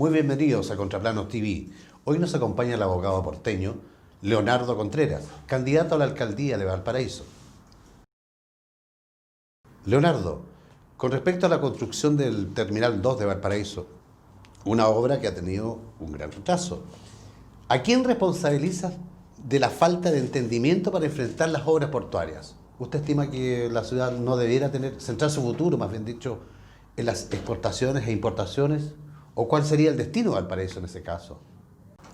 Muy bienvenidos a Contraplano TV. Hoy nos acompaña el abogado porteño Leonardo Contreras, candidato a la alcaldía de Valparaíso. Leonardo, con respecto a la construcción del Terminal 2 de Valparaíso, una obra que ha tenido un gran retraso, ¿a quién responsabiliza de la falta de entendimiento para enfrentar las obras portuarias? ¿Usted estima que la ciudad no debiera centrar su futuro, más bien dicho, en las exportaciones e importaciones? ¿O cuál sería el destino de Valparaíso en ese caso?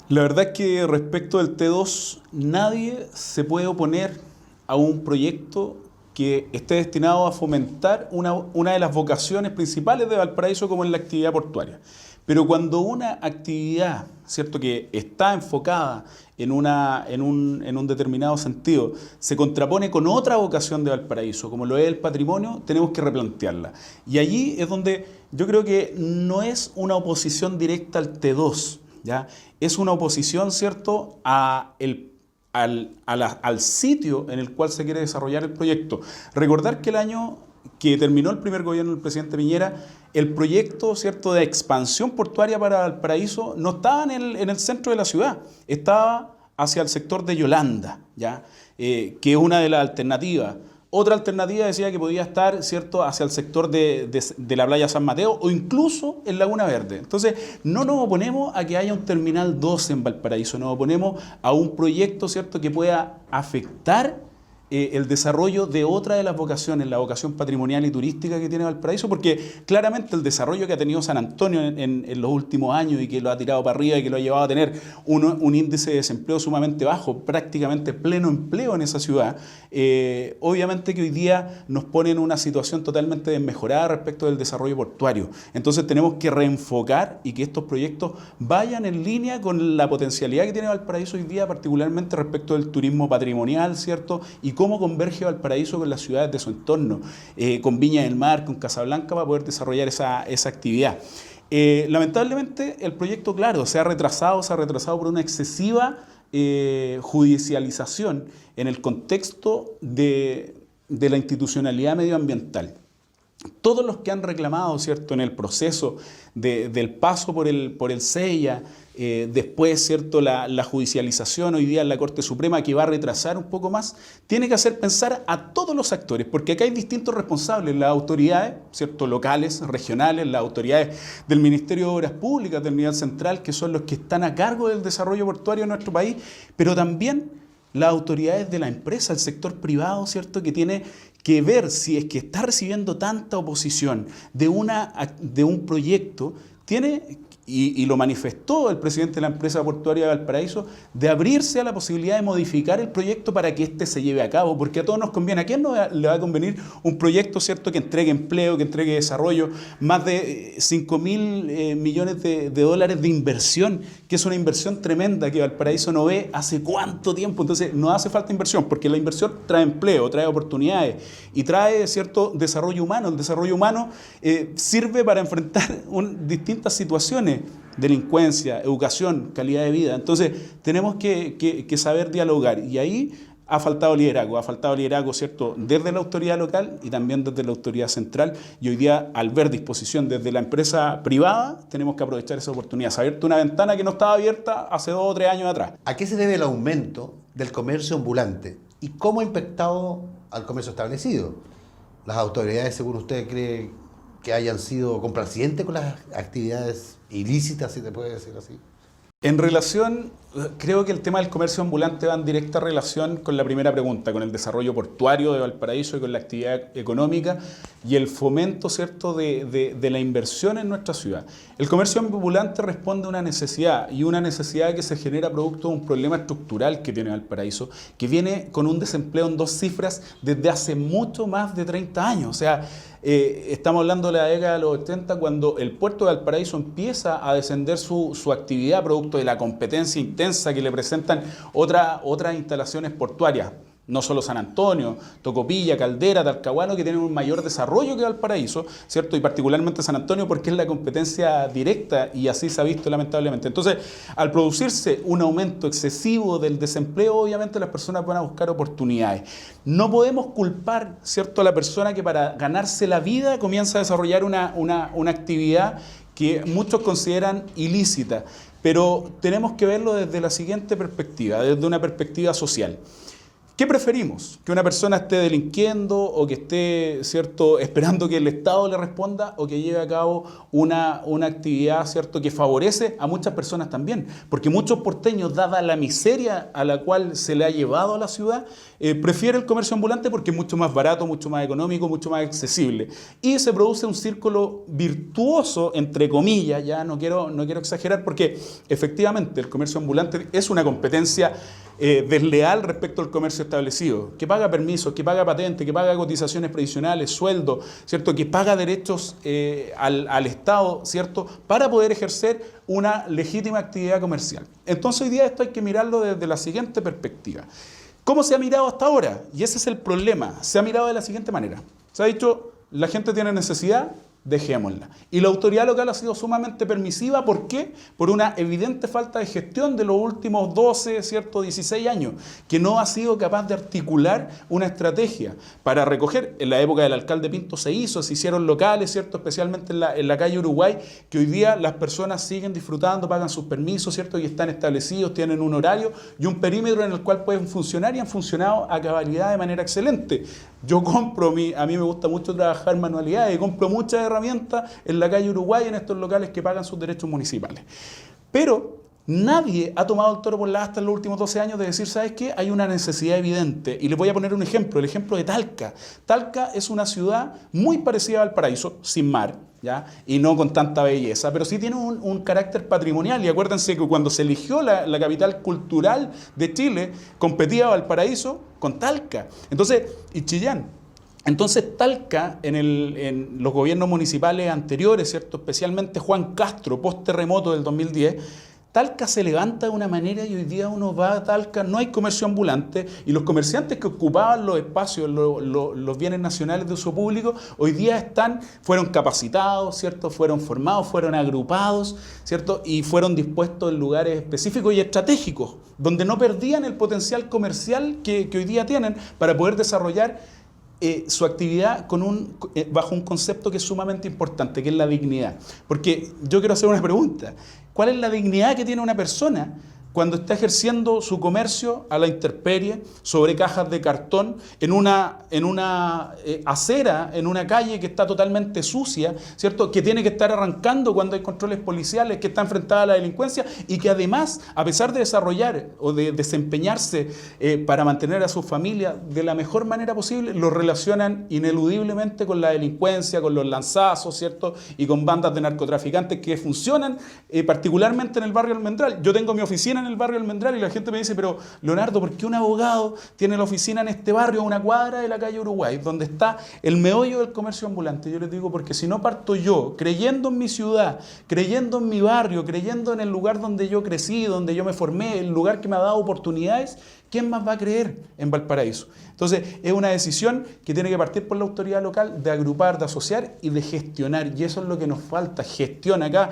La verdad es que respecto del T2, nadie se puede oponer a un proyecto que esté destinado a fomentar una de las vocaciones principales de Valparaíso, como es la actividad portuaria. Pero cuando una actividad, ¿cierto?, que está enfocada en un determinado sentido, se contrapone con otra vocación de Valparaíso, como lo es el patrimonio, tenemos que replantearla. Y allí es donde yo creo que no es una oposición directa al T2, ¿ya? Es una oposición, ¿cierto?, al sitio en el cual se quiere desarrollar el proyecto. Recordar que el año que terminó el primer gobierno del presidente Piñera, el proyecto, ¿cierto?, de expansión portuaria para Valparaíso no estaba en el centro de la ciudad, estaba hacia el sector de Yolanda, ¿ya? Que es una de las alternativas. Otra alternativa decía que podía estar, ¿cierto?, hacia el sector de la playa San Mateo o incluso en Laguna Verde. Entonces, no nos oponemos a que haya un Terminal 2 en Valparaíso, nos oponemos a un proyecto, ¿cierto?, que pueda afectar el desarrollo de otra de las vocaciones, la vocación patrimonial y turística que tiene Valparaíso, porque claramente el desarrollo que ha tenido San Antonio en los últimos años y que lo ha tirado para arriba y que lo ha llevado a tener un índice de desempleo sumamente bajo, prácticamente pleno empleo en esa ciudad, obviamente que hoy día nos pone en una situación totalmente desmejorada respecto del desarrollo portuario. Entonces tenemos que reenfocar y que estos proyectos vayan en línea con la potencialidad que tiene Valparaíso hoy día, particularmente respecto del turismo patrimonial, ¿cierto?, y cómo converge Valparaíso con las ciudades de su entorno, con Viña del Mar, con Casablanca, para poder desarrollar esa actividad. Lamentablemente el proyecto, claro, se ha retrasado por una excesiva judicialización en el contexto de la institucionalidad medioambiental. Todos los que han reclamado, ¿cierto?, en el proceso del paso por el SEIA, después, ¿cierto?, la judicialización hoy día en la Corte Suprema, que va a retrasar un poco más, tiene que hacer pensar a todos los actores, porque acá hay distintos responsables, las autoridades, ¿cierto?, locales, regionales, las autoridades del Ministerio de Obras Públicas del nivel central, que son los que están a cargo del desarrollo portuario en nuestro país, pero también las autoridades de la empresa, el sector privado, ¿cierto?, que tiene que ver si es que está recibiendo tanta oposición de un proyecto, tiene, y lo manifestó el presidente de la empresa portuaria de Valparaíso, de abrirse a la posibilidad de modificar el proyecto para que éste se lleve a cabo, porque a todos nos conviene. ¿A quién no le va a convenir un proyecto, ¿cierto?, que entregue empleo, que entregue desarrollo, más de 5.000 millones de dólares de inversión, que es una inversión tremenda que Valparaíso no ve hace cuánto tiempo? Entonces, no hace falta inversión, porque la inversión trae empleo, trae oportunidades y trae, ¿cierto?, desarrollo humano. El desarrollo humano sirve para enfrentar distintas situaciones: delincuencia, educación, calidad de vida. Entonces tenemos que saber dialogar, y ahí ha faltado liderazgo, ¿cierto?, desde la autoridad local y también desde la autoridad central, y hoy día, al ver disposición desde la empresa privada, tenemos que aprovechar esa oportunidad. Se ha abierto una ventana que no estaba abierta hace 2 o 3 años atrás. ¿A qué se debe el aumento del comercio ambulante y cómo ha impactado al comercio establecido? ¿Las autoridades, según usted, cree que hayan sido complacientes con las actividades ilícitas, si se puede decir así? En relación, creo que el tema del comercio ambulante va en directa relación con la primera pregunta, con el desarrollo portuario de Valparaíso y con la actividad económica y el fomento, ¿cierto?, de la inversión en nuestra ciudad. El comercio ambulante responde a una necesidad, y una necesidad que se genera producto de un problema estructural que tiene Valparaíso, que viene con un desempleo en 2 cifras desde hace mucho más de 30 años. O sea, estamos hablando de la década de los 80, cuando el puerto de Valparaíso empieza a descender su actividad producto de la competencia intensa que le presentan otras instalaciones portuarias. No solo San Antonio, Tocopilla, Caldera, Talcahuano, que tienen un mayor desarrollo que Valparaíso, ¿cierto? Y particularmente San Antonio, porque es la competencia directa, y así se ha visto lamentablemente. Entonces, al producirse un aumento excesivo del desempleo, obviamente las personas van a buscar oportunidades. No podemos culpar, ¿cierto?, a la persona que para ganarse la vida comienza a desarrollar una actividad que muchos consideran ilícita, pero tenemos que verlo desde la siguiente perspectiva, desde una perspectiva social. ¿Qué preferimos? ¿Que una persona esté delinquiendo o que esté, ¿cierto?, esperando que el Estado le responda, o que lleve a cabo una actividad, ¿cierto?, que favorece a muchas personas también? Porque muchos porteños, dada la miseria a la cual se le ha llevado a la ciudad, prefieren el comercio ambulante porque es mucho más barato, mucho más económico, mucho más accesible. Y se produce un círculo virtuoso, entre comillas, ya no quiero exagerar, porque efectivamente el comercio ambulante es una competencia desleal respecto al comercio establecido, que paga permisos, que paga patentes, que paga cotizaciones previsionales, sueldo, ¿cierto?, que paga derechos al Estado, ¿cierto?, para poder ejercer una legítima actividad comercial. Entonces hoy día esto hay que mirarlo desde la siguiente perspectiva. ¿Cómo se ha mirado hasta ahora? Y ese es el problema. Se ha mirado de la siguiente manera. Se ha dicho, la gente tiene necesidad, dejémosla. Y la autoridad local ha sido sumamente permisiva. ¿Por qué? Por una evidente falta de gestión de los últimos 12, ¿cierto?, 16 años, que no ha sido capaz de articular una estrategia para recoger. En la época del alcalde Pinto se hicieron locales, ¿cierto?, especialmente en la calle Uruguay, que hoy día las personas siguen disfrutando, pagan sus permisos, ¿cierto?, y están establecidos, tienen un horario y un perímetro en el cual pueden funcionar, y han funcionado a cabalidad de manera excelente. Yo compro, a mí me gusta mucho trabajar manualidades y compro muchas herramientas en la calle Uruguay, en estos locales que pagan sus derechos municipales. Pero nadie ha tomado el toro por la asta en los últimos 12 años de decir, ¿sabes qué? Hay una necesidad evidente. Y les voy a poner un ejemplo, el ejemplo de Talca. Talca es una ciudad muy parecida a Valparaíso, sin mar, ¿ya?, y no con tanta belleza, pero sí tiene un carácter patrimonial. Y acuérdense que cuando se eligió la capital cultural de Chile, competía Valparaíso con Talca. Entonces, y Chillán. Entonces Talca, en los gobiernos municipales anteriores, ¿cierto?, especialmente Juan Castro, post terremoto del 2010, Talca se levanta de una manera, y hoy día uno va a Talca, no hay comercio ambulante, y los comerciantes que ocupaban los espacios, los bienes nacionales de uso público, hoy día fueron capacitados, ¿cierto?, fueron formados, fueron agrupados, ¿cierto?, y fueron dispuestos en lugares específicos y estratégicos, donde no perdían el potencial comercial que hoy día tienen para poder desarrollar su actividad bajo un concepto que es sumamente importante, que es la dignidad. Porque yo quiero hacer una pregunta. ¿Cuál es la dignidad que tiene una persona cuando está ejerciendo su comercio a la intemperie, sobre cajas de cartón, en una acera, en una calle que está totalmente sucia, ¿cierto?, que tiene que estar arrancando cuando hay controles policiales, que está enfrentada a la delincuencia, y que además, a pesar de desarrollar o de desempeñarse para mantener a su familia de la mejor manera posible, lo relacionan ineludiblemente con la delincuencia, con los lanzazos, ¿cierto?, y con bandas de narcotraficantes que funcionan particularmente en el barrio Almendral? Yo tengo mi oficina en el barrio Almendral y la gente me dice, pero Leonardo, ¿por qué un abogado tiene la oficina en este barrio, a una cuadra de la calle Uruguay, donde está el meollo del comercio ambulante? Yo les digo, porque si no parto yo, creyendo en mi ciudad, creyendo en mi barrio, creyendo en el lugar donde yo crecí, donde yo me formé, el lugar que me ha dado oportunidades, ¿quién más va a creer en Valparaíso? Entonces, es una decisión que tiene que partir por la autoridad local, de agrupar, de asociar y de gestionar. Y eso es lo que nos falta, gestión acá.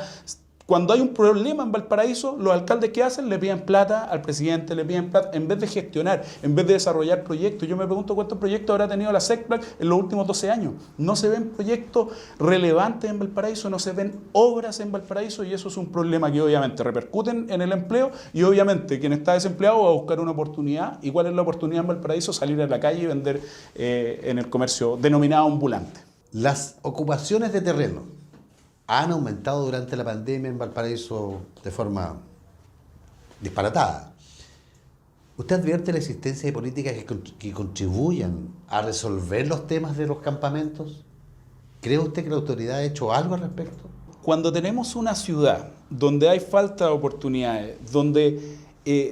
Cuando hay un problema en Valparaíso, los alcaldes, ¿qué hacen? Le piden plata al presidente, le piden plata, en vez de gestionar, en vez de desarrollar proyectos. Yo me pregunto cuántos proyectos habrá tenido la SECPLAC en los últimos 12 años. No se ven proyectos relevantes en Valparaíso, no se ven obras en Valparaíso, y eso es un problema que obviamente repercuten en el empleo, y obviamente quien está desempleado va a buscar una oportunidad. ¿Y cuál es la oportunidad en Valparaíso? Salir a la calle y vender en el comercio denominado ambulante. Las ocupaciones de terreno han aumentado durante la pandemia en Valparaíso de forma disparatada. ¿Usted advierte la existencia de políticas que contribuyan a resolver los temas de los campamentos? ¿Cree usted que la autoridad ha hecho algo al respecto? Cuando tenemos una ciudad donde hay falta de oportunidades, donde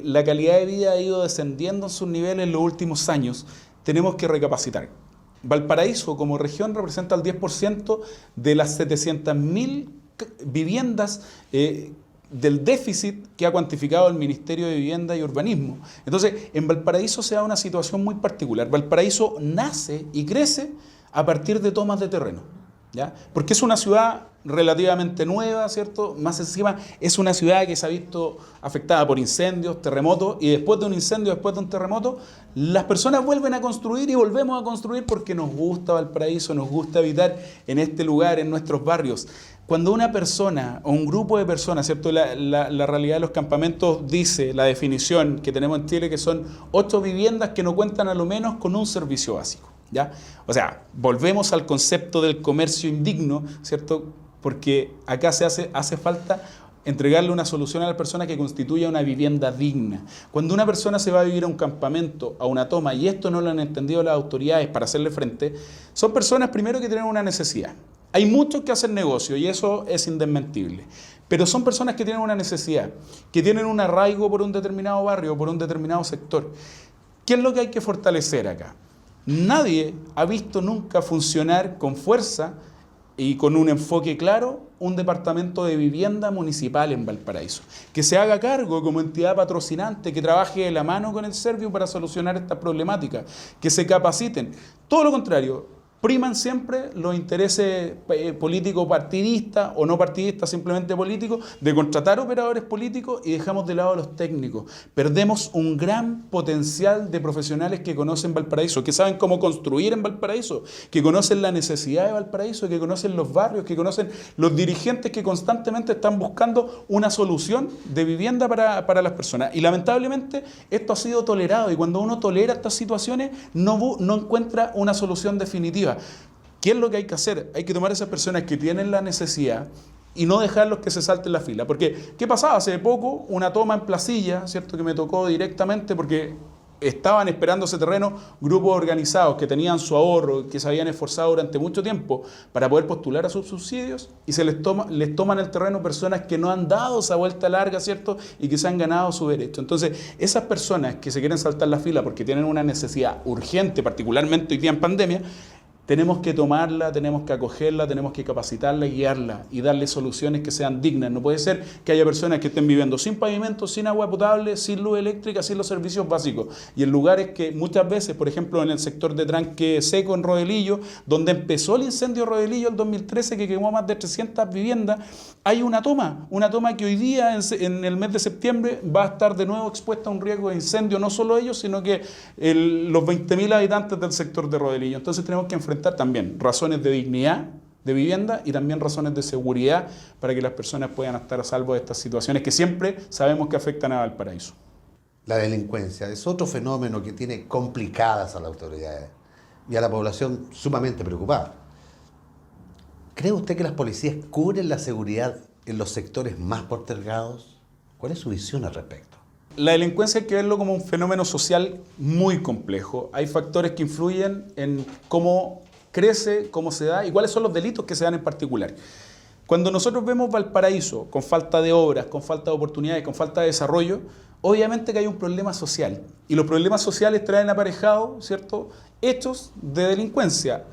la calidad de vida ha ido descendiendo en sus niveles en los últimos años, tenemos que recapacitar. Valparaíso como región representa el 10% de las 700.000 viviendas del déficit que ha cuantificado el Ministerio de Vivienda y Urbanismo. Entonces, en Valparaíso se da una situación muy particular. Valparaíso nace y crece a partir de tomas de terreno. ¿ya? Porque es una ciudad relativamente nueva, ¿cierto? Más encima, es una ciudad que se ha visto afectada por incendios, terremotos, y después de un incendio, después de un terremoto, las personas vuelven a construir y volvemos a construir porque nos gusta Valparaíso, nos gusta habitar en este lugar, en nuestros barrios. Cuando una persona o un grupo de personas, ¿cierto? La realidad de los campamentos dice, la definición que tenemos en Chile, que son 8 viviendas que no cuentan a lo menos con un servicio básico, ¿ya? O sea, volvemos al concepto del comercio indigno, ¿cierto? Porque acá hace falta entregarle una solución a la persona que constituya una vivienda digna. Cuando una persona se va a vivir a un campamento, a una toma, y esto no lo han entendido las autoridades para hacerle frente, son personas primero que tienen una necesidad. Hay muchos que hacen negocio y eso es indesmentible. Pero son personas que tienen una necesidad, que tienen un arraigo por un determinado barrio, por un determinado sector. ¿Qué es lo que hay que fortalecer acá? Nadie ha visto nunca funcionar con fuerza y con un enfoque claro un departamento de vivienda municipal en Valparaíso, que se haga cargo como entidad patrocinante, que trabaje de la mano con el Servio para solucionar esta problemática, que se capaciten. Todo lo contrario, priman siempre los intereses políticos partidistas o no partidistas, simplemente políticos, de contratar operadores políticos y dejamos de lado a los técnicos. Perdemos un gran potencial de profesionales que conocen Valparaíso, que saben cómo construir en Valparaíso, que conocen la necesidad de Valparaíso, que conocen los barrios, que conocen los dirigentes que constantemente están buscando una solución de vivienda para las personas. Y lamentablemente esto ha sido tolerado y cuando uno tolera estas situaciones no encuentra una solución definitiva. ¿Qué es lo que hay que hacer? Hay que tomar a esas personas que tienen la necesidad y no dejarlos que se salten la fila. Porque, ¿qué pasaba? Hace poco, una toma en Placilla, ¿cierto? Que me tocó directamente porque estaban esperando ese terreno grupos organizados que tenían su ahorro, que se habían esforzado durante mucho tiempo para poder postular a sus subsidios y les toman el terreno personas que no han dado esa vuelta larga, ¿cierto? Y que se han ganado su derecho. Entonces, esas personas que se quieren saltar la fila porque tienen una necesidad urgente, particularmente hoy día en pandemia, tenemos que tomarla, tenemos que acogerla, tenemos que capacitarla y guiarla y darle soluciones que sean dignas. No puede ser que haya personas que estén viviendo sin pavimento, sin agua potable, sin luz eléctrica, sin los servicios básicos. Y en lugares que muchas veces, por ejemplo, en el sector de tranque seco en Rodelillo, donde empezó el incendio Rodelillo en 2013 que quemó más de 300 viviendas, hay una toma que hoy día en el mes de septiembre va a estar de nuevo expuesta a un riesgo de incendio, no solo ellos, sino que los 20.000 habitantes del sector de Rodelillo. Entonces tenemos que enfrentar también razones de dignidad de vivienda y también razones de seguridad para que las personas puedan estar a salvo de estas situaciones que siempre sabemos que afectan a Valparaíso. La delincuencia es otro fenómeno que tiene complicadas a las autoridades y a la población sumamente preocupada. ¿Cree usted que las policías cubren la seguridad en los sectores más postergados? ¿Cuál es su visión al respecto? La delincuencia hay que verlo como un fenómeno social muy complejo. Hay factores que influyen en cómo crece, cómo se da y cuáles son los delitos que se dan en particular. Cuando nosotros vemos Valparaíso con falta de obras, con falta de oportunidades, con falta de desarrollo, obviamente que hay un problema social. Y los problemas sociales traen aparejado, ¿cierto?, hechos de delincuencia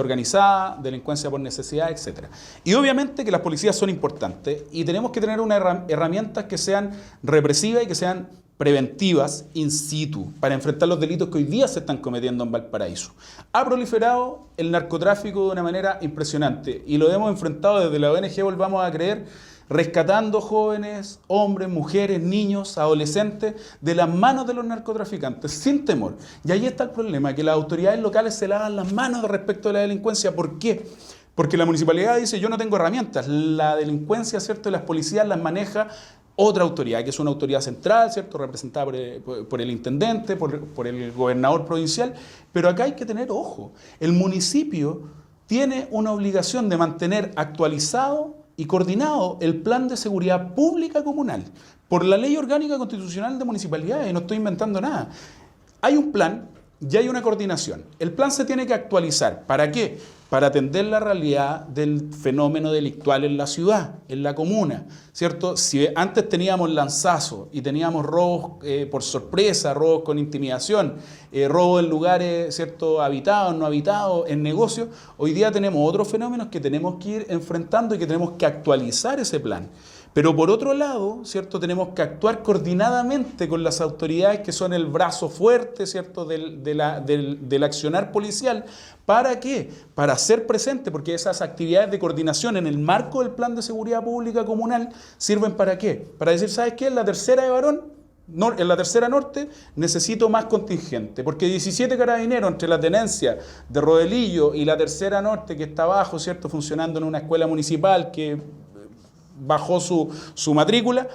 organizada, delincuencia por necesidad, etc. Y obviamente que las policías son importantes y tenemos que tener unas herramientas que sean represivas y que sean preventivas in situ para enfrentar los delitos que hoy día se están cometiendo en Valparaíso. Ha proliferado el narcotráfico de una manera impresionante y lo hemos enfrentado desde la ONG Volvamos a Creer, rescatando jóvenes, hombres, mujeres, niños, adolescentes de las manos de los narcotraficantes, sin temor. Y ahí está el problema, que las autoridades locales se lavan las manos respecto a la delincuencia. ¿Por qué? Porque la municipalidad dice, yo no tengo herramientas. La delincuencia, ¿cierto?, y las policías las maneja otra autoridad, que es una autoridad central, ¿cierto?, representada por el intendente, por el gobernador provincial. Pero acá hay que tener ojo. El municipio tiene una obligación de mantener actualizado y coordinado el plan de seguridad pública comunal por la Ley Orgánica Constitucional de Municipalidades, y no estoy inventando nada. Hay un plan y hay una coordinación. El plan se tiene que actualizar. ¿Para qué? Para atender la realidad del fenómeno delictual en la ciudad, en la comuna, ¿cierto? Si antes teníamos lanzazos y teníamos robos por sorpresa, robos con intimidación, robos en lugares, ¿cierto?, habitados, no habitados, en negocios, hoy día tenemos otros fenómenos que tenemos que ir enfrentando y que tenemos que actualizar ese plan. Pero por otro lado, ¿cierto? Tenemos que actuar coordinadamente con las autoridades que son el brazo fuerte, ¿cierto? del accionar policial. ¿Para qué? Para hacer presente, porque esas actividades de coordinación en el marco del Plan de Seguridad Pública Comunal sirven ¿para qué? Para decir, ¿sabes qué? En la tercera de Barón, en la tercera norte, necesito más contingente, porque 17 carabineros entre la tenencia de Rodelillo y la tercera norte que está abajo, ¿cierto? Funcionando en una escuela municipal que bajó su matrícula,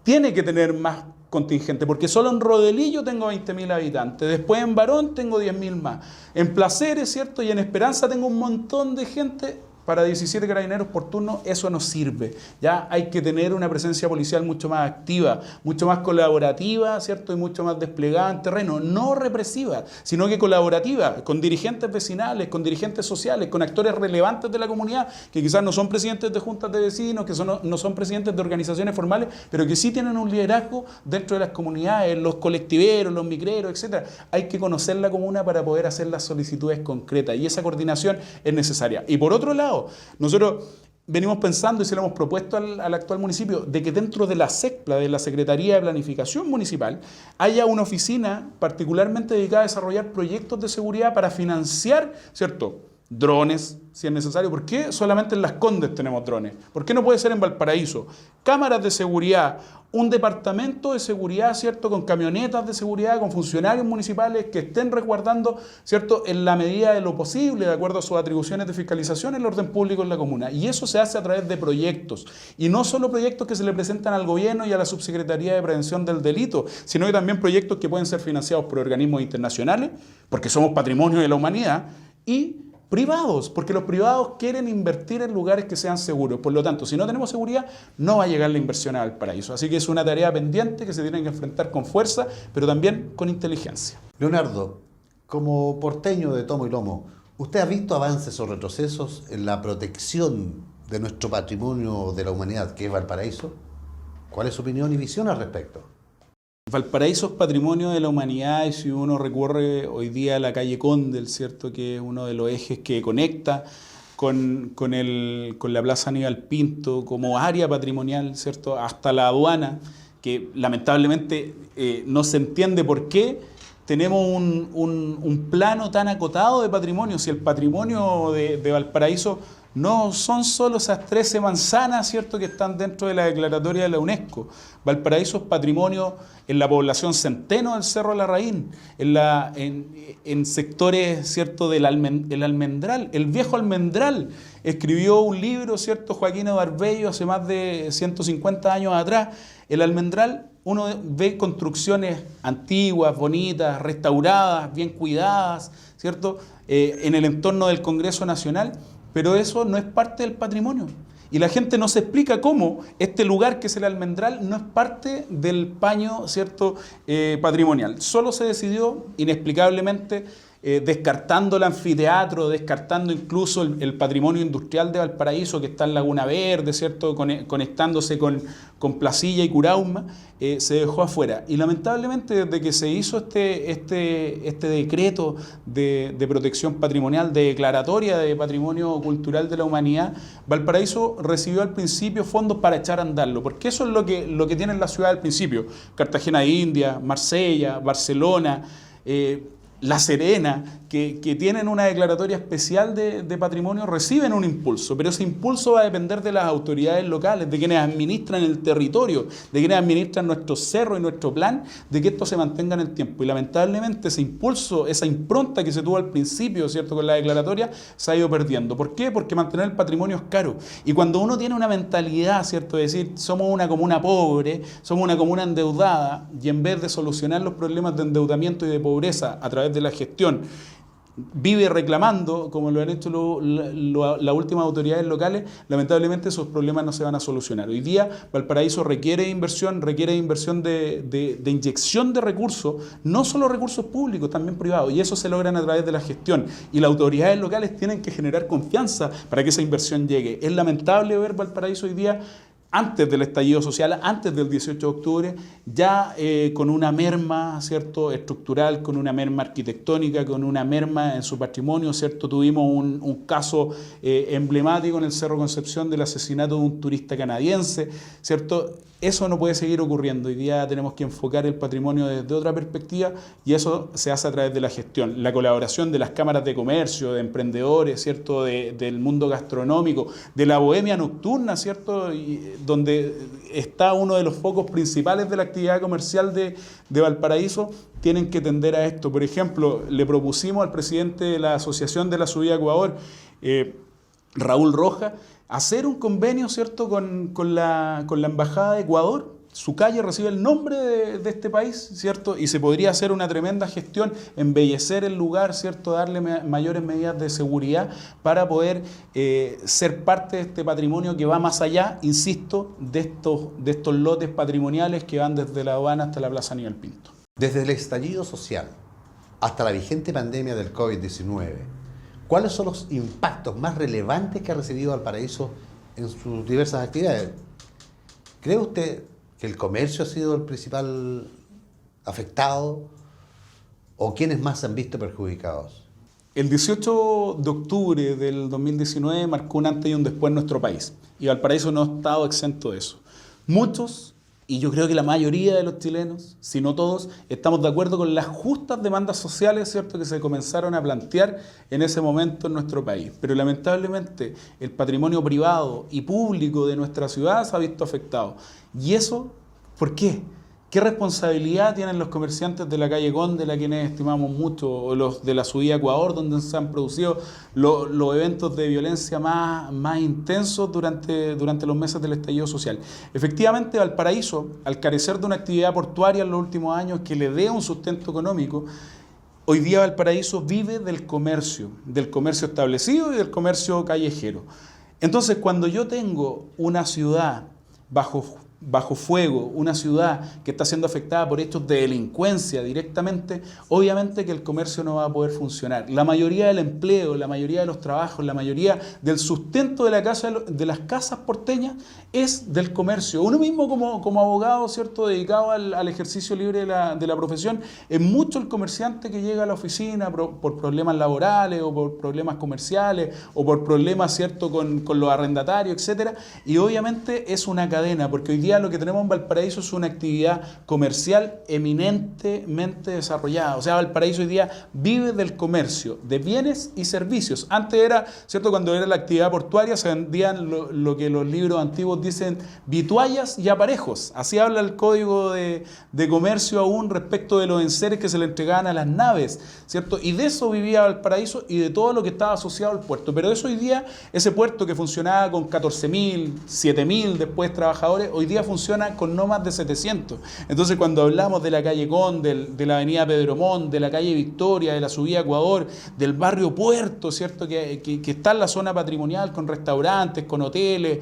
tiene que tener más contingente, porque solo en Rodelillo tengo 20.000 habitantes, después en Barón tengo 10.000 más, en Placeres, ¿cierto? Y en Esperanza tengo un montón de gente. Para 17 carabineros por turno eso no sirve. Ya hay que tener una presencia policial mucho más activa, mucho más colaborativa, ¿cierto? Y mucho más desplegada en terreno, no represiva, sino que colaborativa, con dirigentes vecinales, con dirigentes sociales, con actores relevantes de la comunidad, que quizás no son presidentes de juntas de vecinos, que no son presidentes de organizaciones formales, pero que sí tienen un liderazgo dentro de las comunidades, los colectiveros, los micreros, etc. Hay que conocer la comuna para poder hacer las solicitudes concretas, y esa coordinación es necesaria. Y por otro lado, nosotros venimos pensando y se lo hemos propuesto al actual municipio de que dentro de la SECPLA, de la Secretaría de Planificación Municipal, haya una oficina particularmente dedicada a desarrollar proyectos de seguridad para financiar, ¿cierto?, drones, si es necesario. ¿Por qué solamente en Las Condes tenemos drones? ¿Por qué no puede ser en Valparaíso? Cámaras de seguridad, un departamento de seguridad, ¿cierto?, con camionetas de seguridad, con funcionarios municipales que estén resguardando, ¿cierto?, en la medida de lo posible, de acuerdo a sus atribuciones de fiscalización, el orden público en la comuna. Y eso se hace a través de proyectos. Y no solo proyectos que se le presentan al gobierno y a la Subsecretaría de Prevención del Delito, sino que también proyectos que pueden ser financiados por organismos internacionales, porque somos patrimonio de la humanidad, y privados, porque los privados quieren invertir en lugares que sean seguros. Por lo tanto, si no tenemos seguridad, no va a llegar la inversión a Valparaíso. Así que es una tarea pendiente que se tiene que enfrentar con fuerza, pero también con inteligencia. Leonardo, como porteño de tomo y lomo, ¿usted ha visto avances o retrocesos en la protección de nuestro patrimonio de la humanidad, que es Valparaíso? ¿Cuál es su opinión y visión al respecto? Valparaíso es patrimonio de la humanidad, y si uno recorre hoy día la calle Condel, ¿cierto?, que es uno de los ejes que conecta con la Plaza Aníbal Pinto como área patrimonial, ¿cierto?, hasta la aduana, que lamentablemente no se entiende por qué tenemos un plano tan acotado de patrimonio, si el patrimonio de Valparaíso no son solo esas 13 manzanas, ¿cierto?, que están dentro de la declaratoria de la UNESCO. Valparaíso es patrimonio en la población Centeno del Cerro Larraín, en sectores, ¿cierto?, el Almendral. El viejo Almendral escribió un libro, ¿cierto?, Joaquín Barbello, hace más de 150 años atrás. El Almendral, uno ve construcciones antiguas, bonitas, restauradas, bien cuidadas, ¿cierto?, en el entorno del Congreso Nacional, pero eso no es parte del patrimonio. Y la gente no se explica cómo este lugar que es el Almendral no es parte del paño, ¿cierto?, patrimonial. Solo se decidió inexplicablemente, descartando el anfiteatro, descartando incluso el patrimonio industrial de Valparaíso, que está en Laguna Verde, ¿cierto?, conectándose con Placilla y Curauma, se dejó afuera. Y lamentablemente, desde que se hizo este decreto de protección patrimonial, de declaratoria de patrimonio cultural de la humanidad, Valparaíso recibió al principio fondos para echar a andarlo, porque eso es lo que tiene la ciudad al principio. Cartagena de Indias, Marsella, Barcelona, La Serena, que tienen una declaratoria especial de patrimonio, reciben un impulso, pero ese impulso va a depender de las autoridades locales, de quienes administran el territorio, de quienes administran nuestro cerro y nuestro plan, de que esto se mantenga en el tiempo. Y lamentablemente ese impulso, esa impronta que se tuvo al principio, ¿cierto?, con la declaratoria, se ha ido perdiendo. ¿Por qué? Porque mantener el patrimonio es caro. Y cuando uno tiene una mentalidad, ¿cierto?, de decir, somos una comuna pobre, somos una comuna endeudada, y en vez de solucionar los problemas de endeudamiento y de pobreza a través de la gestión, vive reclamando, como lo han hecho las últimas autoridades locales, lamentablemente esos problemas no se van a solucionar. Hoy día Valparaíso requiere inversión de inyección de recursos, no solo recursos públicos, también privados, y eso se logran a través de la gestión. Y las autoridades locales tienen que generar confianza para que esa inversión llegue. Es lamentable ver Valparaíso hoy día antes del estallido social, antes del 18 de octubre, ya con una merma, ¿cierto?, estructural, con una merma arquitectónica, con una merma en su patrimonio, ¿cierto? Tuvimos un caso emblemático en el Cerro Concepción del asesinato de un turista canadiense, ¿cierto? Eso no puede seguir ocurriendo. Hoy día tenemos que enfocar el patrimonio desde otra perspectiva y eso se hace a través de la gestión. La colaboración de las cámaras de comercio, de emprendedores, ¿cierto?, del mundo gastronómico, de la bohemia nocturna, ¿cierto?, donde está uno de los focos principales de la actividad comercial de Valparaíso, tienen que tender a esto. Por ejemplo, le propusimos al presidente de la Asociación de la Subida a Ecuador, Raúl Rojas, hacer un convenio, ¿cierto?, con la Embajada de Ecuador. Su calle recibe el nombre de este país, ¿cierto? Y se podría hacer una tremenda gestión, embellecer el lugar, ¿cierto?, darle mayores medidas de seguridad para poder ser parte de este patrimonio que va más allá, insisto, de estos lotes patrimoniales que van desde la aduana hasta la Plaza Aníbal Pinto. Desde el estallido social hasta la vigente pandemia del COVID-19, ¿cuáles son los impactos más relevantes que ha recibido Valparaíso en sus diversas actividades? ¿Cree usted que el comercio ha sido el principal afectado o quiénes más se han visto perjudicados? El 18 de octubre del 2019 marcó un antes y un después en nuestro país y Valparaíso no ha estado exento de eso. Muchos, y yo creo que la mayoría de los chilenos, si no todos, estamos de acuerdo con las justas demandas sociales, ¿cierto?, que se comenzaron a plantear en ese momento en nuestro país. Pero lamentablemente el patrimonio privado y público de nuestra ciudad se ha visto afectado. ¿Y eso por qué? ¿Qué responsabilidad tienen los comerciantes de la calle Conde, a quienes estimamos mucho, o los de la subida a Ecuador, donde se han producido los eventos de violencia más intensos durante los meses del estallido social? Efectivamente, Valparaíso, al carecer de una actividad portuaria en los últimos años que le dé un sustento económico, hoy día Valparaíso vive del comercio establecido y del comercio callejero. Entonces, cuando yo tengo una ciudad bajo fuego, una ciudad que está siendo afectada por hechos de delincuencia directamente, obviamente que el comercio no va a poder funcionar. La mayoría del empleo, la mayoría de los trabajos, la mayoría del sustento de las casas porteñas es del comercio. Uno mismo como abogado, ¿cierto?, dedicado al ejercicio libre de la profesión, es mucho el comerciante que llega a la oficina por problemas laborales o por problemas comerciales o por problemas, ¿cierto?, con los arrendatarios, etcétera. Y obviamente es una cadena, porque hoy día lo que tenemos en Valparaíso es una actividad comercial eminentemente desarrollada. O sea, Valparaíso hoy día vive del comercio, de bienes y servicios. Antes era, ¿cierto?, cuando era la actividad portuaria se vendían lo que los libros antiguos dicen vituallas y aparejos. Así habla el Código de Comercio aún respecto de los enseres que se le entregaban a las naves, ¿cierto? Y de eso vivía Valparaíso y de todo lo que estaba asociado al puerto. Pero eso hoy día, ese puerto que funcionaba con 14.000, 7.000 después trabajadores, hoy día funciona con no más de 700. Entonces, cuando hablamos de la calle Conde, de la avenida Pedro Montt, de la calle Victoria, de la subida a Ecuador, del barrio Puerto, ¿cierto?, que está en la zona patrimonial con restaurantes, con hoteles,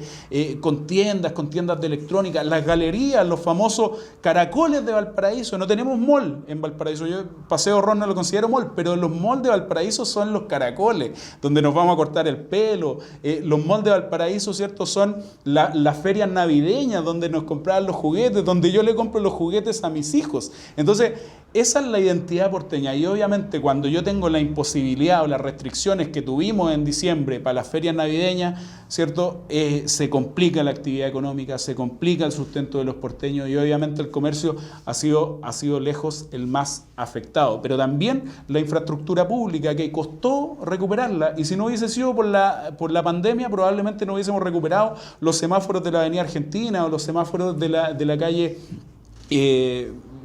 con tiendas de electrónica, las galerías, los famosos caracoles de Valparaíso. No tenemos mall en Valparaíso. Yo Paseo Ron no lo considero mall, pero los malls de Valparaíso son los caracoles, donde nos vamos a cortar el pelo. Los malls de Valparaíso, ¿cierto?, son las ferias navideñas, donde nos compraban los juguetes, donde yo le compro los juguetes a mis hijos. Entonces, esa es la identidad porteña y obviamente cuando yo tengo la imposibilidad o las restricciones que tuvimos en diciembre para las ferias navideñas, ¿cierto?, se complica la actividad económica, se complica el sustento de los porteños y obviamente el comercio ha sido lejos el más afectado. Pero también la infraestructura pública que costó recuperarla y si no hubiese sido por la pandemia probablemente no hubiésemos recuperado los semáforos de la Avenida Argentina o los semáforos de la calle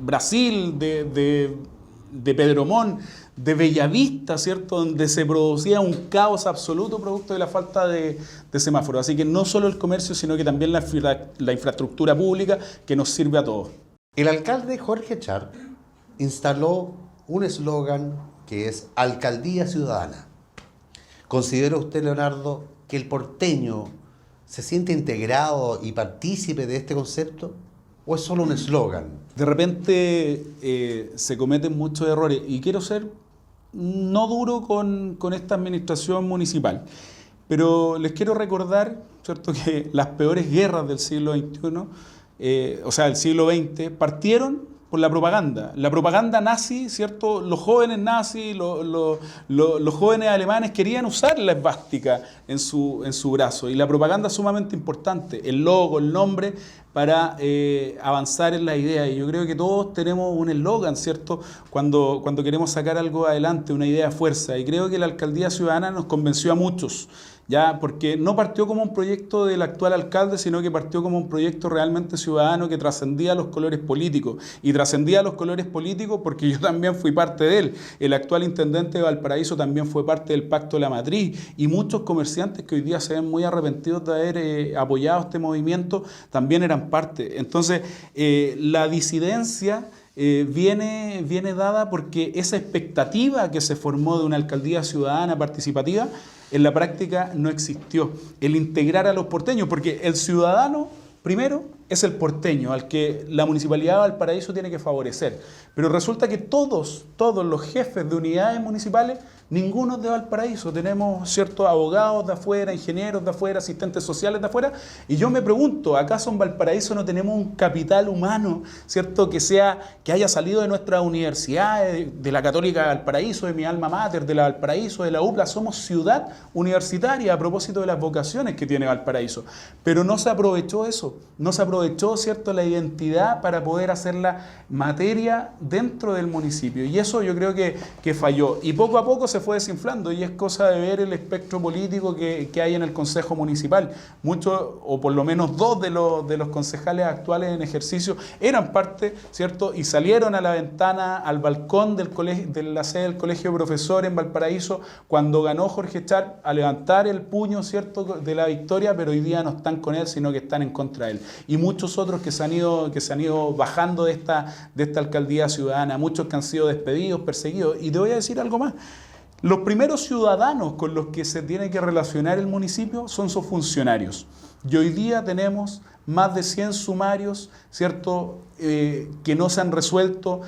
Brasil, de Pedro Montt, de Bellavista, ¿cierto?, donde se producía un caos absoluto producto de la falta de semáforos. Así que no solo el comercio, sino que también la infraestructura pública que nos sirve a todos. El alcalde Jorge Char instaló un eslogan que es Alcaldía Ciudadana. ¿Considera usted, Leonardo, que el porteño se siente integrado y partícipe de este concepto? ¿O es solo un eslogan? De repente se cometen muchos errores y quiero ser no duro con esta administración municipal, pero les quiero recordar, ¿cierto?, que las peores guerras del siglo XXI, o sea, del siglo XX, partieron por la propaganda. La propaganda nazi, ¿cierto? Los jóvenes nazis, los jóvenes alemanes querían usar la esvástica en su brazo. Y la propaganda es sumamente importante, el logo, el nombre, para avanzar en la idea. Y yo creo que todos tenemos un eslogan, ¿cierto?, cuando queremos sacar algo adelante, una idea de fuerza. Y creo que la Alcaldía Ciudadana nos convenció a muchos, ya, porque no partió como un proyecto del actual alcalde, sino que partió como un proyecto realmente ciudadano que trascendía los colores políticos. Y trascendía los colores políticos porque yo también fui parte de él. El actual intendente de Valparaíso también fue parte del Pacto de la Matriz. Y muchos comerciantes que hoy día se ven muy arrepentidos de haber apoyado este movimiento también eran parte. Entonces, la disidencia viene dada porque esa expectativa que se formó de una alcaldía ciudadana participativa en la práctica no existió. El integrar a los porteños, porque el ciudadano, primero, es el porteño, al que la Municipalidad de Valparaíso tiene que favorecer. Pero resulta que todos los jefes de unidades municipales, ninguno es de Valparaíso. Tenemos ciertos abogados de afuera, ingenieros de afuera, asistentes sociales de afuera. Y yo me pregunto, ¿acaso en Valparaíso no tenemos un capital humano, cierto, que haya salido de nuestras universidades, de la Católica de Valparaíso, de mi alma mater, de la Valparaíso, de la UPLA? Somos ciudad universitaria a propósito de las vocaciones que tiene Valparaíso. Pero no se aprovechó eso, no se aprovechó, cierto, la identidad para poder hacerla materia dentro del municipio. Y eso yo creo que falló. Y poco a poco se fue desinflando, y es cosa de ver el espectro político que hay en el Consejo Municipal. Muchos, o por lo menos dos de los concejales actuales en ejercicio eran parte, ¿cierto? Y salieron a la ventana, al balcón del colegio, de la sede del Colegio de Profesores en Valparaíso, cuando ganó Jorge Char, a levantar el puño, ¿cierto?, de la victoria, pero hoy día no están con él, sino que están en contra de él. Y muchos otros que se han ido bajando de esta alcaldía ciudadana, muchos que han sido despedidos, perseguidos. Y te voy a decir algo más. Los primeros ciudadanos con los que se tiene que relacionar el municipio son sus funcionarios. Y hoy día tenemos más de 100 sumarios, ¿cierto?, que no se han resuelto,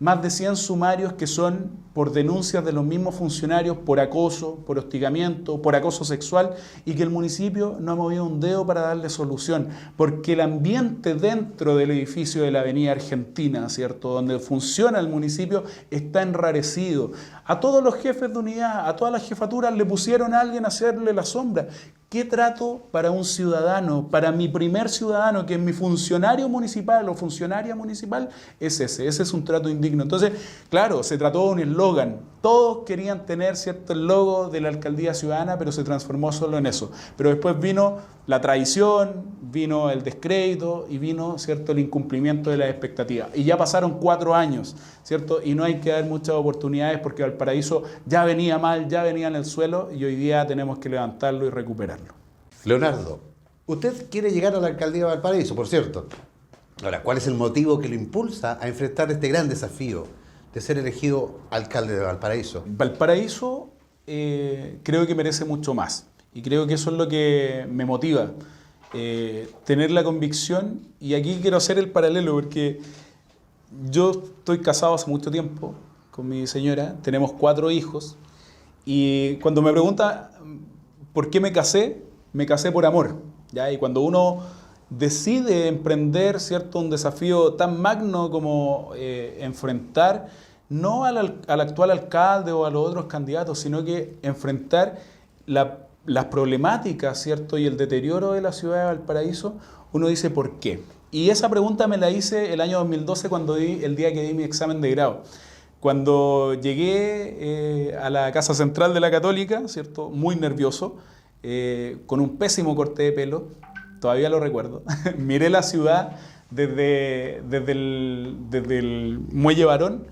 más de 100 sumarios que son por denuncias de los mismos funcionarios por acoso, por hostigamiento, por acoso sexual, y que el municipio no ha movido un dedo para darle solución, porque el ambiente dentro del edificio de la Avenida Argentina, ¿cierto?, donde funciona el municipio, está enrarecido. A todos los jefes de unidad, a todas las jefaturas le pusieron a alguien a hacerle la sombra. ¿Qué trato para un ciudadano, para mi primer ciudadano, que es mi funcionario municipal o funcionaria municipal? Ese es un trato indigno. Entonces, claro, se trató de un eslogan. Todos querían tener, ¿cierto?, el logo de la alcaldía ciudadana, pero se transformó solo en eso. Pero después vino la traición, vino el descrédito y vino, ¿cierto?, el incumplimiento de las expectativas. Y ya pasaron 4 años, ¿cierto? Y no hay que dar muchas oportunidades porque Valparaíso ya venía mal, ya venía en el suelo, y hoy día tenemos que levantarlo y recuperarlo. Leonardo, usted quiere llegar a la alcaldía de Valparaíso, por cierto. Ahora, ¿cuál es el motivo que lo impulsa a enfrentar este gran desafío de ser elegido alcalde de Valparaíso? Valparaíso creo que merece mucho más, y creo que eso es lo que me motiva, tener la convicción. Y aquí quiero hacer el paralelo porque yo estoy casado hace mucho tiempo con mi señora, tenemos 4 hijos, y cuando me pregunta por qué me casé por amor, ¿ya? Y cuando uno decide emprender, ¿cierto?, un desafío tan magno como enfrentar no al actual alcalde o a los otros candidatos, sino que enfrentar las problemáticas, ¿cierto?, y el deterioro de la ciudad de Valparaíso, uno dice ¿por qué? Y esa pregunta me la hice el año 2012 el día que di mi examen de grado. Cuando llegué a la Casa Central de la Católica, ¿cierto?, muy nervioso, con un pésimo corte de pelo, todavía lo recuerdo, miré la ciudad desde el Muelle Barón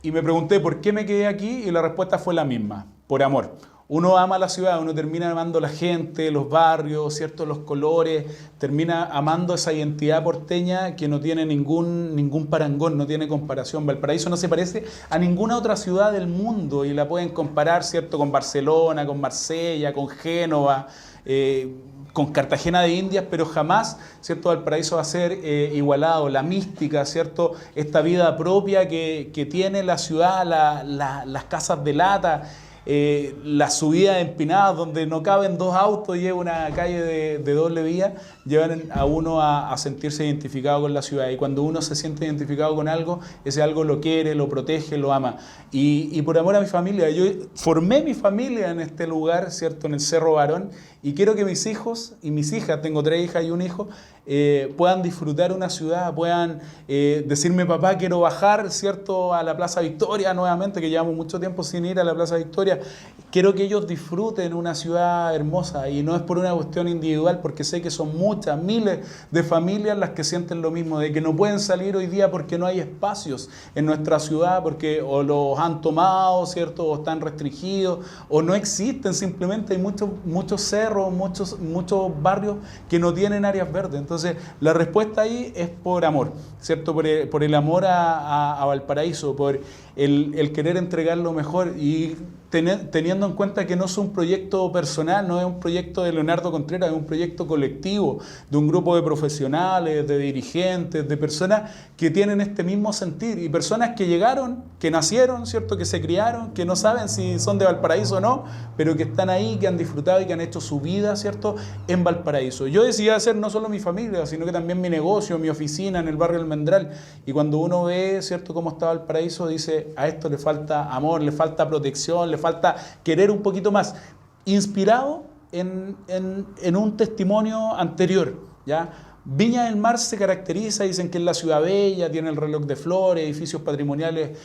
y me pregunté por qué me quedé aquí, y la respuesta fue la misma: por amor. Uno ama la ciudad, uno termina amando la gente, los barrios, ¿cierto?, los colores, termina amando esa identidad porteña que no tiene ningún parangón, no tiene comparación. Valparaíso no se parece a ninguna otra ciudad del mundo, y la pueden comparar, ¿cierto?, con Barcelona, con Marsella, con Génova, con Cartagena de Indias, pero jamás, ¿cierto?, Valparaíso va a ser igualado. La mística, ¿cierto?, esta vida propia que tiene la ciudad, las casas de lata, las subidas empinadas donde no caben dos autos y es una calle de doble vía, llevan a uno a sentirse identificado con la ciudad. Y cuando uno se siente identificado con algo, ese algo lo quiere, lo protege, lo ama. Y por amor a mi familia, yo formé mi familia en este lugar, ¿cierto? En el Cerro Barón, y quiero que mis hijos y mis hijas, tengo 3 hijas y un hijo, puedan disfrutar una ciudad, puedan decirme, papá, quiero bajar, ¿cierto?, a la Plaza Victoria nuevamente, que llevamos mucho tiempo sin ir a la Plaza Victoria. Quiero que ellos disfruten una ciudad hermosa, y no es por una cuestión individual, porque sé que son muchas, miles de familias las que sienten lo mismo, de que no pueden salir hoy día porque no hay espacios en nuestra ciudad, porque o los han tomado, ¿cierto?, o están restringidos, o no existen, simplemente hay muchos cerros, muchos barrios que no tienen áreas verdes. Entonces, la respuesta ahí es por amor, ¿cierto? Por el amor a Valparaíso, por el querer entregar lo mejor, y teniendo en cuenta que no es un proyecto personal, no es un proyecto de Leonardo Contreras, es un proyecto colectivo de un grupo de profesionales, de dirigentes, de personas que tienen este mismo sentir, y personas que llegaron, que nacieron, ¿cierto?, que se criaron, que no saben si son de Valparaíso o no, pero que están ahí, que han disfrutado y que han hecho su vida, ¿cierto?, en Valparaíso. Yo decidí hacer no solo mi familia, sino que también mi negocio, mi oficina en el barrio Almendral, y cuando uno ve, ¿cierto?, cómo está Valparaíso, dice, a esto le falta amor, le falta protección, le falta querer un poquito más, inspirado en un testimonio anterior, ¿ya? Viña del Mar se caracteriza, dicen que es la ciudad bella, tiene el reloj de flores, edificios patrimoniales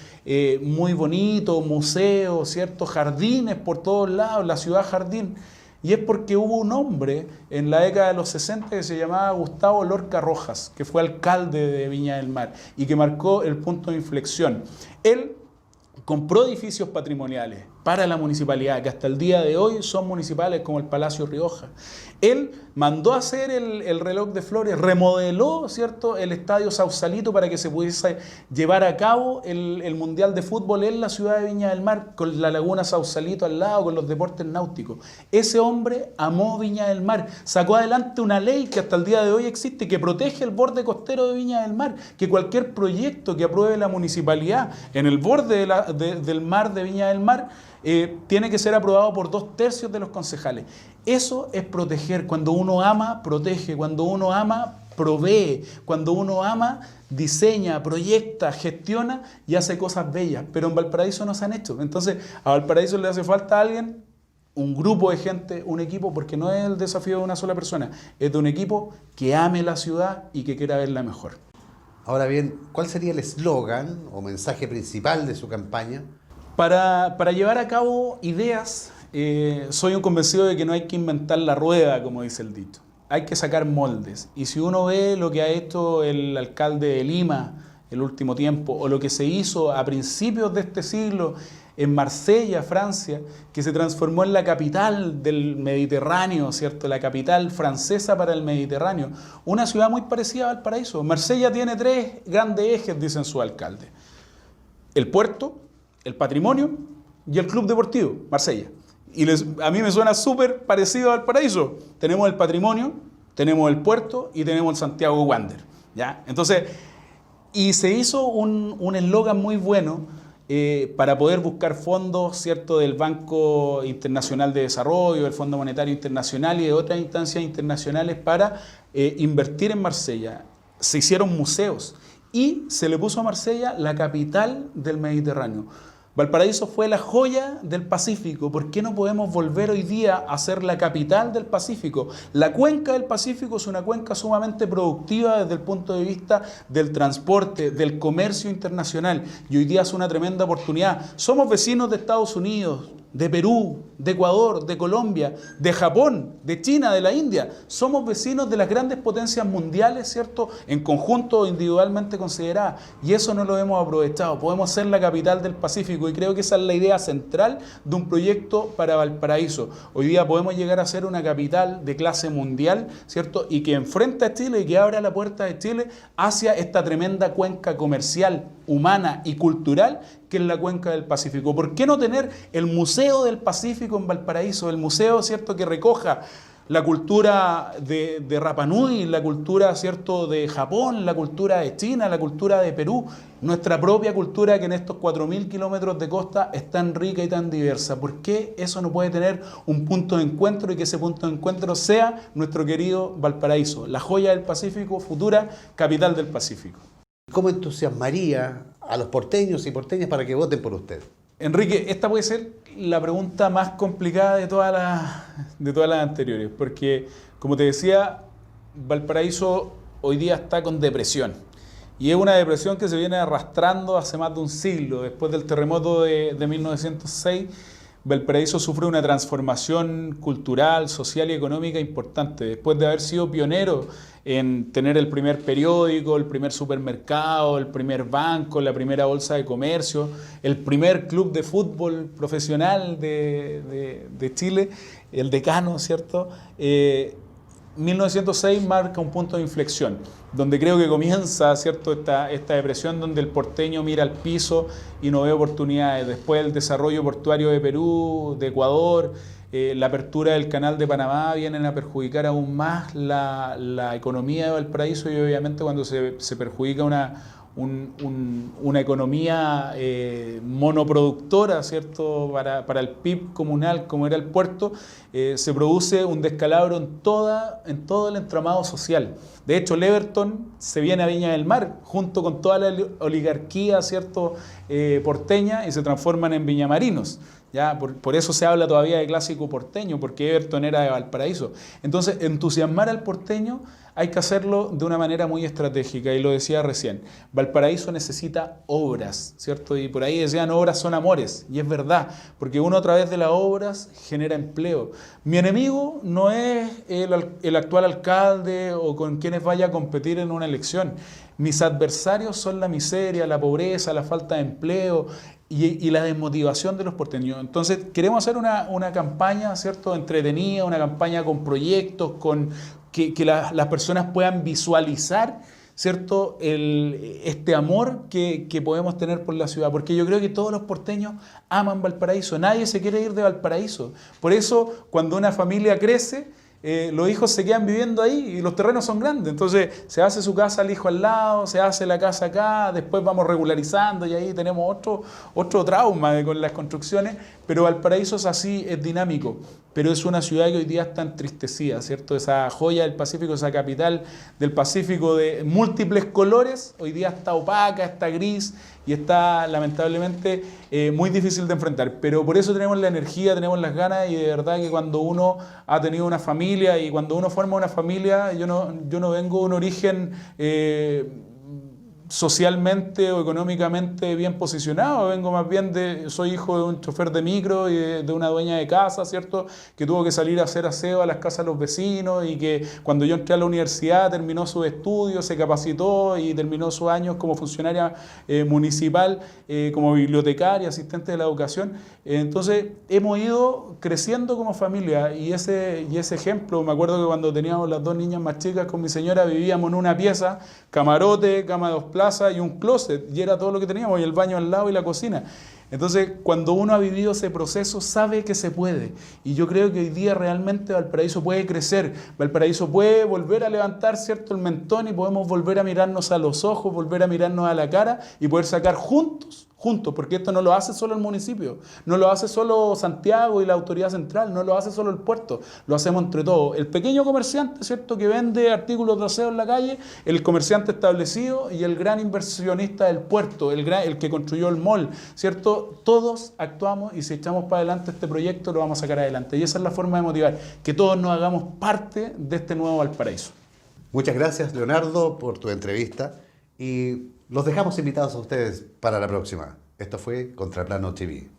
muy bonitos, museos, ¿cierto?, jardines por todos lados, la ciudad jardín. Y es porque hubo un hombre en la década de los 60 que se llamaba Gustavo Lorca Rojas, que fue alcalde de Viña del Mar y que marcó el punto de inflexión. Él compró edificios patrimoniales para la municipalidad, que hasta el día de hoy son municipales, como el Palacio Rioja. Él mandó a hacer el reloj de flores, remodeló, ¿cierto?, el Estadio Sausalito para que se pudiese llevar a cabo el Mundial de Fútbol en la ciudad de Viña del Mar, con la Laguna Sausalito al lado, con los deportes náuticos. Ese hombre amó Viña del Mar, sacó adelante una ley que hasta el día de hoy existe, que protege el borde costero de Viña del Mar, que cualquier proyecto que apruebe la municipalidad en el borde del mar de Viña del Mar, tiene que ser aprobado por 2/3 de los concejales. Eso es proteger. Cuando uno ama, protege. Cuando uno ama, provee. Cuando uno ama, diseña, proyecta, gestiona y hace cosas bellas. Pero en Valparaíso no se han hecho. Entonces, a Valparaíso le hace falta a alguien, un grupo de gente, un equipo, porque no es el desafío de una sola persona, es de un equipo que ame la ciudad y que quiera verla mejor. Ahora bien, ¿cuál sería el eslogan o mensaje principal de su campaña? Para llevar a cabo ideas, soy un convencido de que no hay que inventar la rueda, como dice el dicho. Hay que sacar moldes. Y si uno ve lo que ha hecho el alcalde de Lima el último tiempo, o lo que se hizo a principios de este siglo en Marsella, Francia, que se transformó en la capital del Mediterráneo, ¿cierto?, la capital francesa para el Mediterráneo. Una ciudad muy parecida a Valparaíso. Marsella tiene 3 grandes ejes, dicen su alcalde: el puerto, el patrimonio y el club deportivo, Marsella. Y a mí me suena súper parecido a Valparaíso. Tenemos el patrimonio, tenemos el puerto y tenemos el Santiago Wander, ¿ya? Entonces, y se hizo un eslogan muy bueno para poder buscar fondos, ¿cierto?, del Banco Internacional de Desarrollo, del Fondo Monetario Internacional y de otras instancias internacionales para invertir en Marsella. Se hicieron museos y se le puso a Marsella la capital del Mediterráneo. Valparaíso fue la joya del Pacífico. ¿Por qué no podemos volver hoy día a ser la capital del Pacífico? La cuenca del Pacífico es una cuenca sumamente productiva desde el punto de vista del transporte, del comercio internacional, y hoy día es una tremenda oportunidad. Somos vecinos de Estados Unidos, de Perú, de Ecuador, de Colombia, de Japón, de China, de la India. Somos vecinos de las grandes potencias mundiales, ¿cierto?, en conjunto o individualmente consideradas, y eso no lo hemos aprovechado. Podemos ser la capital del Pacífico, y creo que esa es la idea central de un proyecto para Valparaíso. Hoy día podemos llegar a ser una capital de clase mundial, ¿cierto?, y que enfrenta a Chile y que abra la puerta de Chile hacia esta tremenda cuenca comercial, humana y cultural que es la cuenca del Pacífico. ¿Por qué no tener el Museo del Pacífico en Valparaíso? El museo, ¿cierto?, que recoja la cultura de Rapa Nui, la cultura, ¿cierto?, de Japón, la cultura de China, la cultura de Perú, nuestra propia cultura que en estos 4.000 kilómetros de costa es tan rica y tan diversa. ¿Por qué eso no puede tener un punto de encuentro y que ese punto de encuentro sea nuestro querido Valparaíso, la joya del Pacífico, futura capital del Pacífico? ¿Cómo entusiasmaría a los porteños y porteñas para que voten por usted? Enrique, esta puede ser la pregunta más complicada de todas las anteriores, porque, como te decía, Valparaíso hoy día está con depresión. Y es una depresión que se viene arrastrando hace más de un siglo. Después del terremoto de 1906, Valparaíso sufre una transformación cultural, social y económica importante. Después de haber sido pionero en tener el primer periódico, el primer supermercado, el primer banco, la primera bolsa de comercio, el primer club de fútbol profesional de Chile, el Decano, ¿cierto? 1906 marca un punto de inflexión, donde creo que comienza, ¿cierto?, esta depresión, donde el porteño mira al piso y no ve oportunidades. Después el desarrollo portuario de Perú, de Ecuador, la apertura del canal de Panamá vienen a perjudicar aún más la economía de Valparaíso, y obviamente cuando se perjudica una economía monoproductora, ¿cierto?, para el PIB comunal, como era el puerto, se produce un descalabro en todo el entramado social. De hecho, el Everton se viene a Viña del Mar, junto con toda la oligarquía, ¿cierto?, porteña, y se transforman en viñamarinos. ¿Ya? Por eso se habla todavía de clásico porteño, porque Everton era de Valparaíso. Entonces, entusiasmar al porteño hay que hacerlo de una manera muy estratégica, y lo decía recién. Valparaíso necesita obras, ¿cierto? Y por ahí decían, obras son amores, y es verdad, porque uno a través de las obras genera empleo. Mi enemigo no es el actual alcalde o con quienes vaya a competir en una elección. Mis adversarios son la miseria, la pobreza, la falta de empleo y la desmotivación de los porteños. Entonces, queremos hacer una campaña, ¿cierto?, entretenida, una campaña con proyectos, que las personas puedan visualizar, ¿cierto?, este amor que podemos tener por la ciudad. Porque yo creo que todos los porteños aman Valparaíso. Nadie se quiere ir de Valparaíso. Por eso, cuando una familia crece, los hijos se quedan viviendo ahí y los terrenos son grandes. Entonces se hace su casa al hijo al lado, se hace la casa acá, después vamos regularizando y ahí tenemos otro trauma con las construcciones. Pero Valparaíso es así, es dinámico. Pero es una ciudad que hoy día está entristecida, ¿cierto? Esa joya del Pacífico, esa capital del Pacífico de múltiples colores, hoy día está opaca, está gris y está lamentablemente muy difícil de enfrentar. Pero por eso tenemos la energía, tenemos las ganas, y de verdad que cuando uno ha tenido una familia y cuando uno forma una familia, yo no vengo de un origen socialmente o económicamente bien posicionado, vengo más bien soy hijo de un chofer de micro y de una dueña de casa, ¿cierto?, que tuvo que salir a hacer aseo a las casas de los vecinos, y que cuando yo entré a la universidad terminó sus estudios, se capacitó y terminó sus años como funcionaria municipal, como bibliotecaria, asistente de la educación. Entonces hemos ido creciendo como familia, y ese ejemplo, me acuerdo que cuando teníamos las dos niñas más chicas con mi señora, vivíamos en una pieza, camarote, cama de 2 plazas y un closet, y era todo lo que teníamos, y el baño al lado y la cocina. Entonces, cuando uno ha vivido ese proceso, sabe que se puede. Y yo creo que hoy día realmente Valparaíso puede crecer, Valparaíso puede volver a levantar, ¿cierto?, el mentón, y podemos volver a mirarnos a los ojos, volver a mirarnos a la cara y poder sacar juntos, porque esto no lo hace solo el municipio, no lo hace solo Santiago y la autoridad central, no lo hace solo el puerto, lo hacemos entre todos. El pequeño comerciante, ¿cierto?, que vende artículos de aseo en la calle, el comerciante establecido y el gran inversionista del puerto, el que construyó el mall, ¿cierto? Todos actuamos, y si echamos para adelante este proyecto lo vamos a sacar adelante. Y esa es la forma de motivar, que todos nos hagamos parte de este nuevo Valparaíso. Muchas gracias, Leonardo, por tu entrevista, y los dejamos invitados a ustedes para la próxima. Esto fue Contraplano TV.